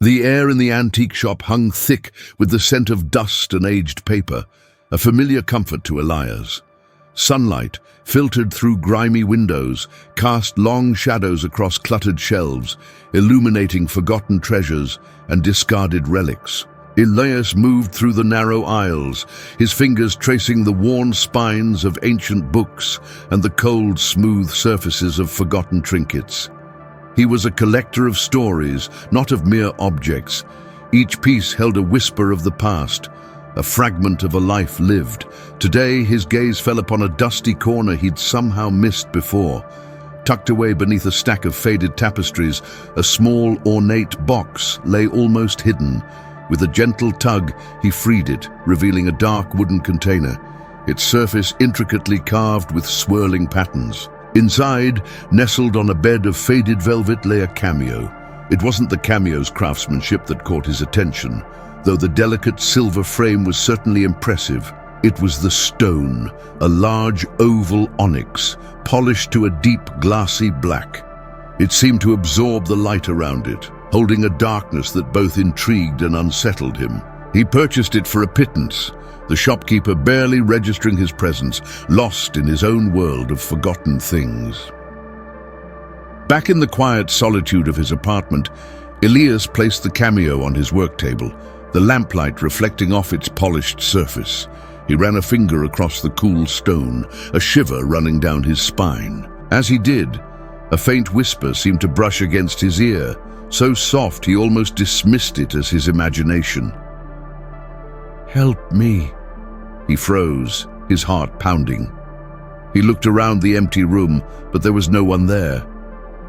The air in the antique shop hung thick with the scent of dust and aged paper, a familiar comfort to Elias. Sunlight, filtered through grimy windows, cast long shadows across cluttered shelves, illuminating forgotten treasures and discarded relics. Elias moved through the narrow aisles, his fingers tracing the worn spines of ancient books and the cold, smooth surfaces of forgotten trinkets. He was a collector of stories, not of mere objects. Each piece held a whisper of the past, a fragment of a life lived. Today, his gaze fell upon a dusty corner he'd somehow missed before. Tucked away beneath a stack of faded tapestries, a small, ornate box lay almost hidden. With a gentle tug, he freed it, revealing a dark wooden container, its surface intricately carved with swirling patterns. Inside, nestled on a bed of faded velvet, lay a cameo. It wasn't the cameo's craftsmanship that caught his attention, though the delicate silver frame was certainly impressive. It was the stone, a large oval onyx, polished to a deep glassy black. It seemed to absorb the light around it, holding a darkness that both intrigued and unsettled him. He purchased it for a pittance, the shopkeeper barely registering his presence, lost in his own world of forgotten things. Back in the quiet solitude of his apartment, Elias placed the cameo on his work table, the lamplight reflecting off its polished surface. He ran a finger across the cool stone, a shiver running down his spine. As he did, a faint whisper seemed to brush against his ear, so soft he almost dismissed it as his imagination. "Help me." He froze, his heart pounding. He looked around the empty room, but there was no one there.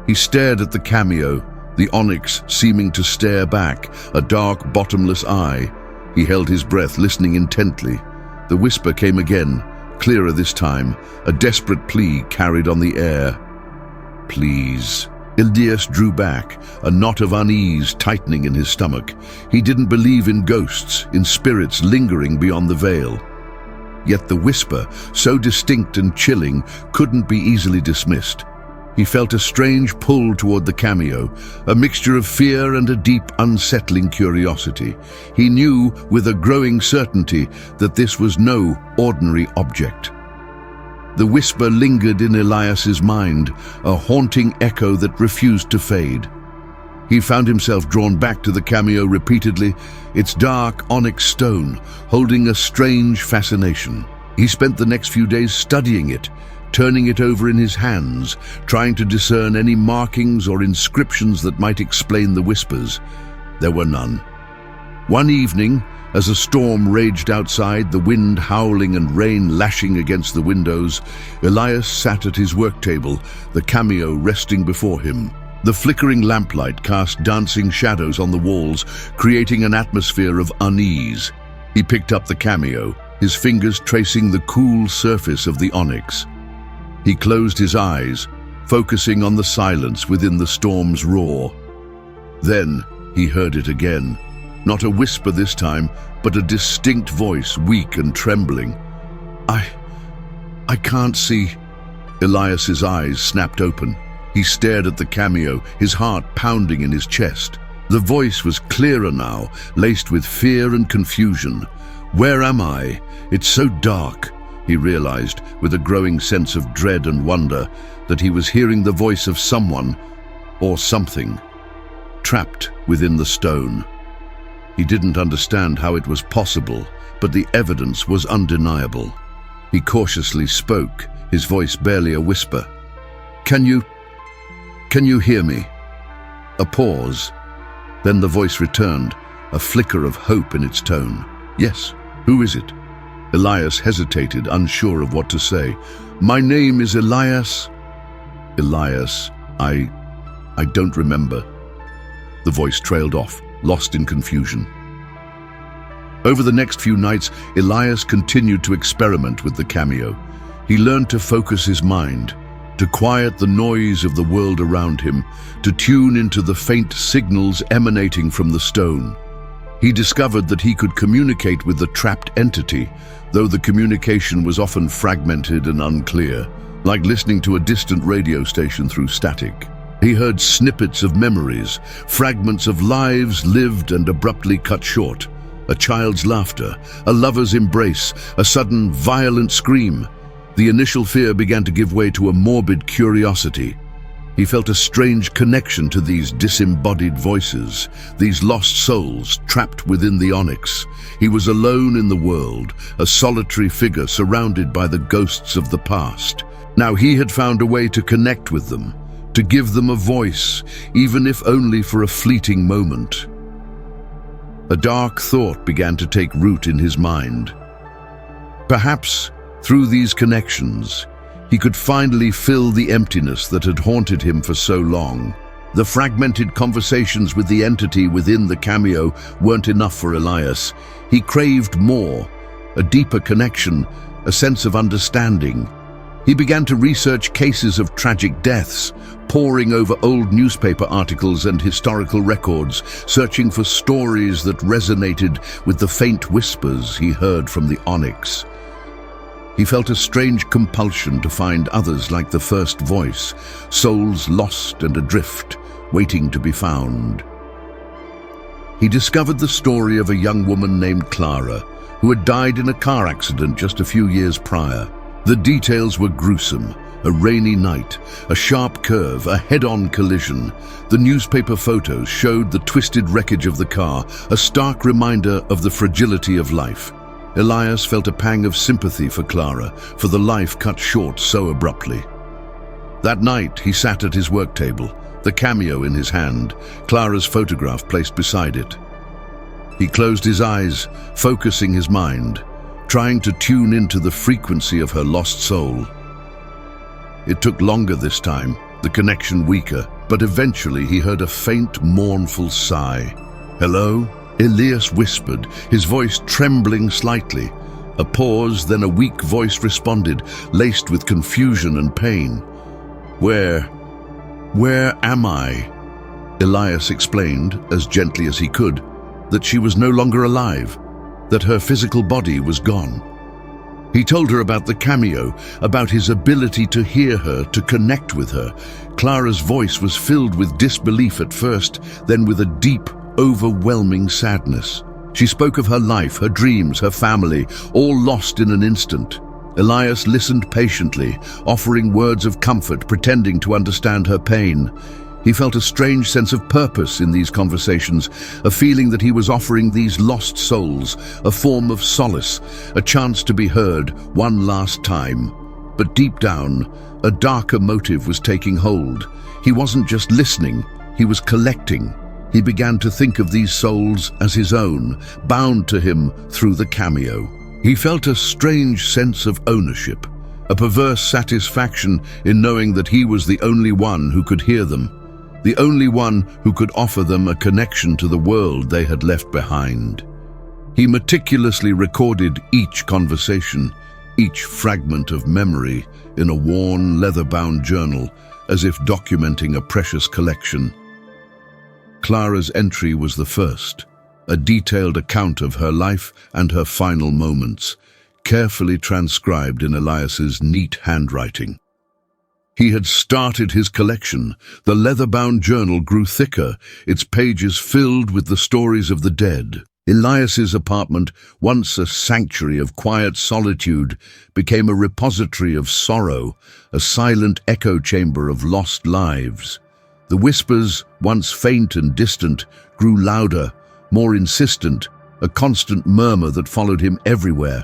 He stared at the cameo, the onyx seeming to stare back, a dark, bottomless eye. He held his breath, listening intently. The whisper came again, clearer this time, a desperate plea carried on the air. "Please." Elias drew back, a knot of unease tightening in his stomach. He didn't believe in ghosts, in spirits lingering beyond the veil. Yet the whisper, so distinct and chilling, couldn't be easily dismissed. He felt a strange pull toward the cameo, a mixture of fear and a deep, unsettling curiosity. He knew with a growing certainty that this was no ordinary object. The whisper lingered in Elias's mind, a haunting echo that refused to fade. He found himself drawn back to the cameo repeatedly, its dark onyx stone holding a strange fascination. He spent the next few days studying it, turning it over in his hands, trying to discern any markings or inscriptions that might explain the whispers. There were none. One evening, as a storm raged outside, the wind howling and rain lashing against the windows, Elias sat at his work table, the cameo resting before him. The flickering lamplight cast dancing shadows on the walls, creating an atmosphere of unease. He picked up the cameo, his fingers tracing the cool surface of the onyx. He closed his eyes, focusing on the silence within the storm's roar. Then he heard it again. Not a whisper this time, but a distinct voice, weak and trembling. I can't see." Elias's eyes snapped open. He stared at the cameo, his heart pounding in his chest. The voice was clearer now, laced with fear and confusion. "Where am I? It's so dark." He realized, with a growing sense of dread and wonder, that he was hearing the voice of someone, or something, trapped within the stone. He didn't understand how it was possible, but the evidence was undeniable. He cautiously spoke, his voice barely a whisper. Can you hear me?" A pause. Then the voice returned, a flicker of hope in its tone. "Yes, who is it?" Elias hesitated, unsure of what to say. "My name is Elias." "Elias, I don't remember." The voice trailed off, lost in confusion. Over the next few nights, Elias continued to experiment with the cameo. He learned to focus his mind, to quiet the noise of the world around him, to tune into the faint signals emanating from the stone. He discovered that he could communicate with the trapped entity, though the communication was often fragmented and unclear, like listening to a distant radio station through static. He heard snippets of memories, fragments of lives lived and abruptly cut short. A child's laughter, a lover's embrace, a sudden violent scream. The initial fear began to give way to a morbid curiosity. He felt a strange connection to these disembodied voices, these lost souls trapped within the onyx. He was alone in the world, a solitary figure surrounded by the ghosts of the past. Now he had found a way to connect with them, to give them a voice, even if only for a fleeting moment. A dark thought began to take root in his mind. Perhaps, through these connections, he could finally fill the emptiness that had haunted him for so long. The fragmented conversations with the entity within the cameo weren't enough for Elias. He craved more, a deeper connection, a sense of understanding. He began to research cases of tragic deaths, poring over old newspaper articles and historical records, searching for stories that resonated with the faint whispers he heard from the onyx. He felt a strange compulsion to find others like the first voice, souls lost and adrift, waiting to be found. He discovered the story of a young woman named Clara, who had died in a car accident just a few years prior. The details were gruesome. A rainy night, a sharp curve, a head-on collision. The newspaper photos showed the twisted wreckage of the car, a stark reminder of the fragility of life. Elias felt a pang of sympathy for Clara, for the life cut short so abruptly. That night, he sat at his work table, the cameo in his hand, Clara's photograph placed beside it. He closed his eyes, focusing his mind, trying to tune into the frequency of her lost soul. It took longer this time, the connection weaker, but eventually he heard a faint, mournful sigh. "Hello?" Elias whispered, his voice trembling slightly. A pause, then a weak voice responded, laced with confusion and pain. Where am I?" Elias explained, as gently as he could, that she was no longer alive, that her physical body was gone. He told her about the cameo, about his ability to hear her, to connect with her. Clara's voice was filled with disbelief at first, then with a deep, overwhelming sadness. She spoke of her life, her dreams, her family, all lost in an instant. Elias listened patiently, offering words of comfort, pretending to understand her pain. He felt a strange sense of purpose in these conversations, a feeling that he was offering these lost souls a form of solace, a chance to be heard one last time. But deep down, a darker motive was taking hold. He wasn't just listening, he was collecting. He began to think of these souls as his own, bound to him through the cameo. He felt a strange sense of ownership, a perverse satisfaction in knowing that he was the only one who could hear them, the only one who could offer them a connection to the world they had left behind. He meticulously recorded each conversation, each fragment of memory in a worn, leather-bound journal, as if documenting a precious collection. Clara's entry was the first, a detailed account of her life and her final moments, carefully transcribed in Elias's neat handwriting. He had started his collection. The leather-bound journal grew thicker, its pages filled with the stories of the dead. Elias's apartment, once a sanctuary of quiet solitude, became a repository of sorrow, a silent echo chamber of lost lives. The whispers, once faint and distant, grew louder, more insistent, a constant murmur that followed him everywhere.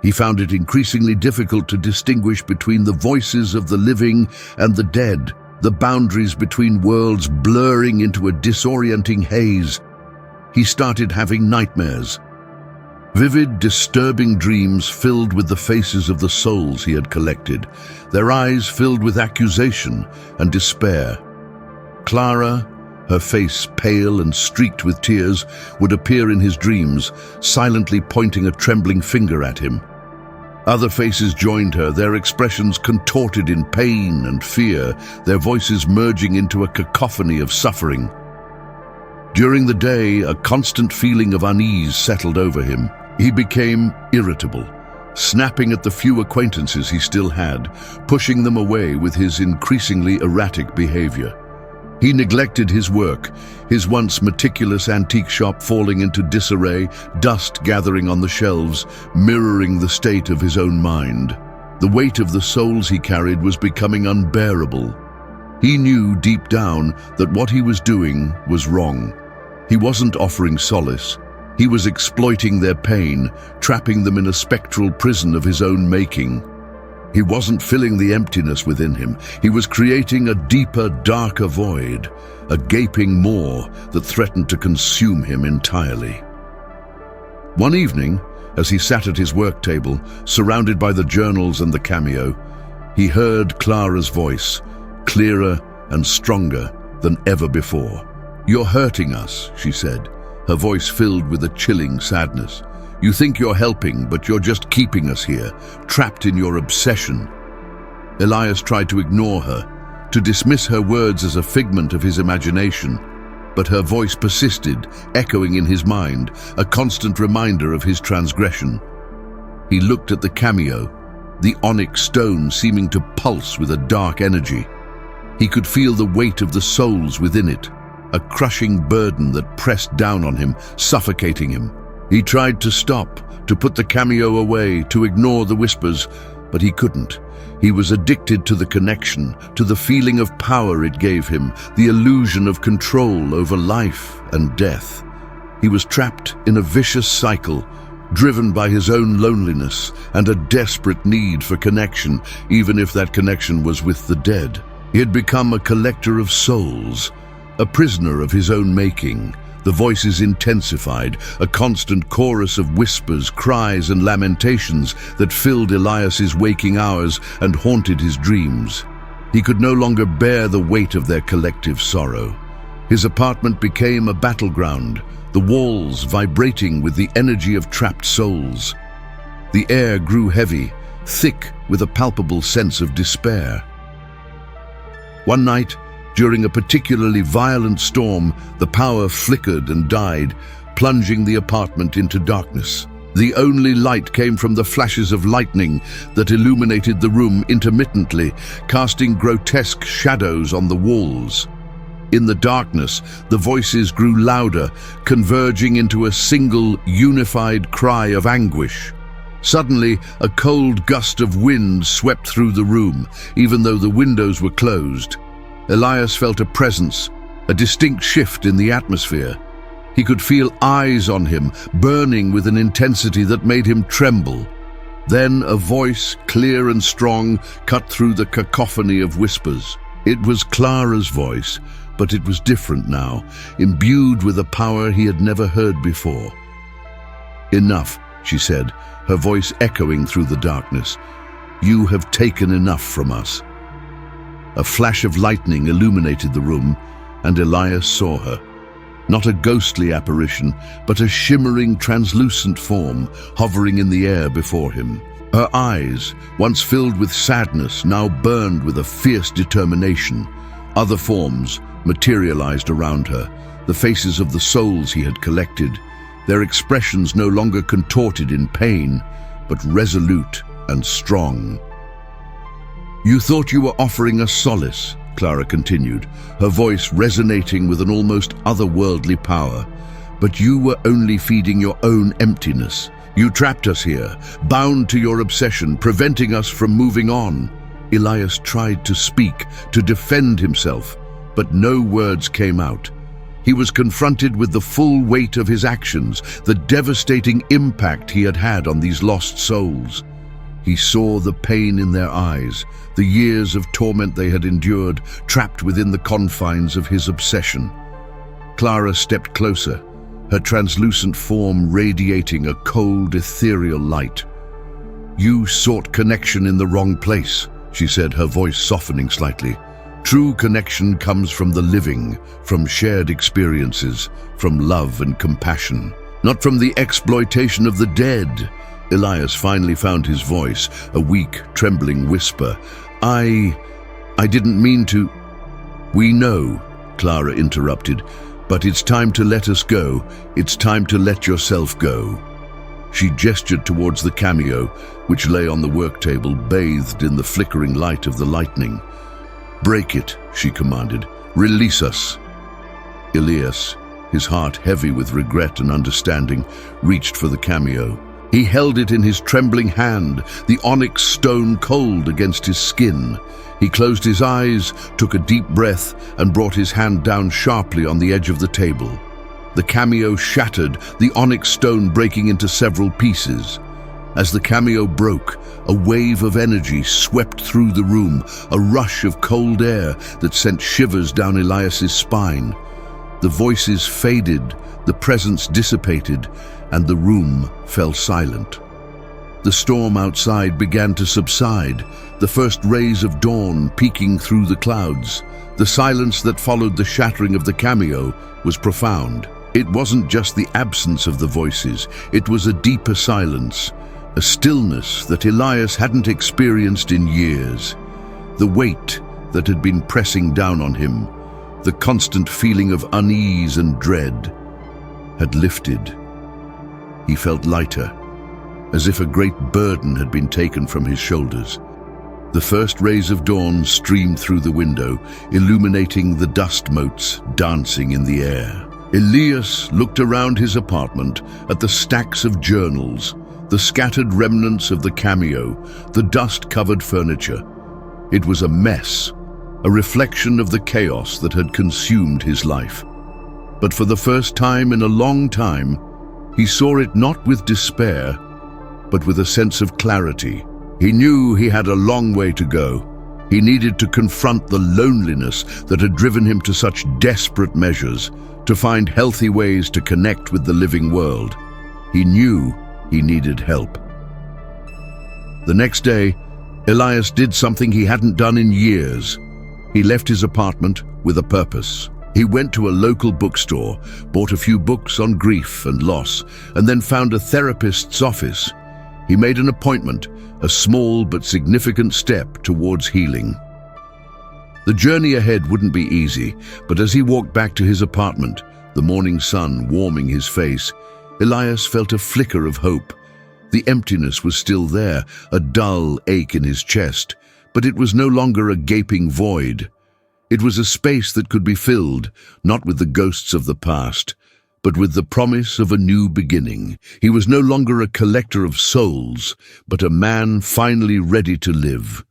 He found it increasingly difficult to distinguish between the voices of the living and the dead, the boundaries between worlds blurring into a disorienting haze. He started having nightmares. Vivid, disturbing dreams filled with the faces of the souls he had collected, their eyes filled with accusation and despair. Clara, her face pale and streaked with tears, would appear in his dreams, silently pointing a trembling finger at him. Other faces joined her, their expressions contorted in pain and fear, their voices merging into a cacophony of suffering. During the day, a constant feeling of unease settled over him. He became irritable, snapping at the few acquaintances he still had, pushing them away with his increasingly erratic behavior. He neglected his work, his once meticulous antique shop falling into disarray, dust gathering on the shelves, mirroring the state of his own mind. The weight of the souls he carried was becoming unbearable. He knew deep down that what he was doing was wrong. He wasn't offering solace. He was exploiting their pain, trapping them in a spectral prison of his own making. He wasn't filling the emptiness within him. He was creating a deeper, darker void, a gaping maw that threatened to consume him entirely. One evening, as he sat at his work table, surrounded by the journals and the cameo, he heard Clara's voice, clearer and stronger than ever before. "You're hurting us," she said, her voice filled with a chilling sadness. "You think you're helping, but you're just keeping us here, trapped in your obsession." Elias tried to ignore her, to dismiss her words as a figment of his imagination, but her voice persisted, echoing in his mind, a constant reminder of his transgression. He looked at the cameo, the onyx stone seeming to pulse with a dark energy. He could feel the weight of the souls within it, a crushing burden that pressed down on him, suffocating him. He tried to stop, to put the cameo away, to ignore the whispers, but he couldn't. He was addicted to the connection, to the feeling of power it gave him, the illusion of control over life and death. He was trapped in a vicious cycle, driven by his own loneliness and a desperate need for connection, even if that connection was with the dead. He had become a collector of souls, a prisoner of his own making. The voices intensified, a constant chorus of whispers, cries and lamentations that filled Elias's waking hours and haunted his dreams. He could no longer bear the weight of their collective sorrow. His apartment became a battleground, the walls vibrating with the energy of trapped souls. The air grew heavy, thick with a palpable sense of despair. One night, during a particularly violent storm, the power flickered and died, plunging the apartment into darkness. The only light came from the flashes of lightning that illuminated the room intermittently, casting grotesque shadows on the walls. In the darkness, the voices grew louder, converging into a single, unified cry of anguish. Suddenly, a cold gust of wind swept through the room, even though the windows were closed. Elias felt a presence, a distinct shift in the atmosphere. He could feel eyes on him, burning with an intensity that made him tremble. Then a voice, clear and strong, cut through the cacophony of whispers. It was Clara's voice, but it was different now, imbued with a power he had never heard before. "Enough," she said, her voice echoing through the darkness. "You have taken enough from us." A flash of lightning illuminated the room, and Elias saw her. Not a ghostly apparition, but a shimmering, translucent form hovering in the air before him. Her eyes, once filled with sadness, now burned with a fierce determination. Other forms materialized around her, the faces of the souls he had collected, their expressions no longer contorted in pain, but resolute and strong. "You thought you were offering us solace," Clara continued, her voice resonating with an almost otherworldly power. "But you were only feeding your own emptiness. You trapped us here, bound to your obsession, preventing us from moving on." Elias tried to speak, to defend himself, but no words came out. He was confronted with the full weight of his actions, the devastating impact he had had on these lost souls. He saw the pain in their eyes, the years of torment they had endured, trapped within the confines of his obsession. Clara stepped closer, her translucent form radiating a cold, ethereal light. "You sought connection in the wrong place," she said, her voice softening slightly. "True connection comes from the living, from shared experiences, from love and compassion, not from the exploitation of the dead." Elias finally found his voice, a weak, trembling whisper. I didn't mean to." "We know," Clara interrupted, "but it's time to let us go. It's time to let yourself go." She gestured towards the cameo, which lay on the work table, bathed in the flickering light of the lightning. "Break it," she commanded, Release us." Elias, his heart heavy with regret and understanding, reached for the cameo. He held it in his trembling hand, the onyx stone cold against his skin. He closed his eyes, took a deep breath, and brought his hand down sharply on the edge of the table. The cameo shattered, the onyx stone breaking into several pieces. As the cameo broke, a wave of energy swept through the room, a rush of cold air that sent shivers down Elias's spine. The voices faded, the presence dissipated, and the room fell silent. The storm outside began to subside, the first rays of dawn peeking through the clouds. The silence that followed the shattering of the cameo was profound. It wasn't just the absence of the voices, it was a deeper silence, a stillness that Elias hadn't experienced in years. The weight that had been pressing down on him, the constant feeling of unease and dread, had lifted. He felt lighter, as if a great burden had been taken from his shoulders. The first rays of dawn streamed through the window, illuminating the dust motes dancing in the air. Elias looked around his apartment at the stacks of journals, the scattered remnants of the cameo, the dust-covered furniture. It was a mess, a reflection of the chaos that had consumed his life. But for the first time in a long time, he saw it not with despair, but with a sense of clarity. He knew he had a long way to go. He needed to confront the loneliness that had driven him to such desperate measures, to find healthy ways to connect with the living world. He knew he needed help. The next day, Elias did something he hadn't done in years. He left his apartment with a purpose. He went to a local bookstore, bought a few books on grief and loss, and then found a therapist's office. He made an appointment, a small but significant step towards healing. The journey ahead wouldn't be easy, but as he walked back to his apartment, the morning sun warming his face, Elias felt a flicker of hope. The emptiness was still there, a dull ache in his chest, but it was no longer a gaping void. It was a space that could be filled, not with the ghosts of the past, but with the promise of a new beginning. He was no longer a collector of souls, but a man finally ready to live.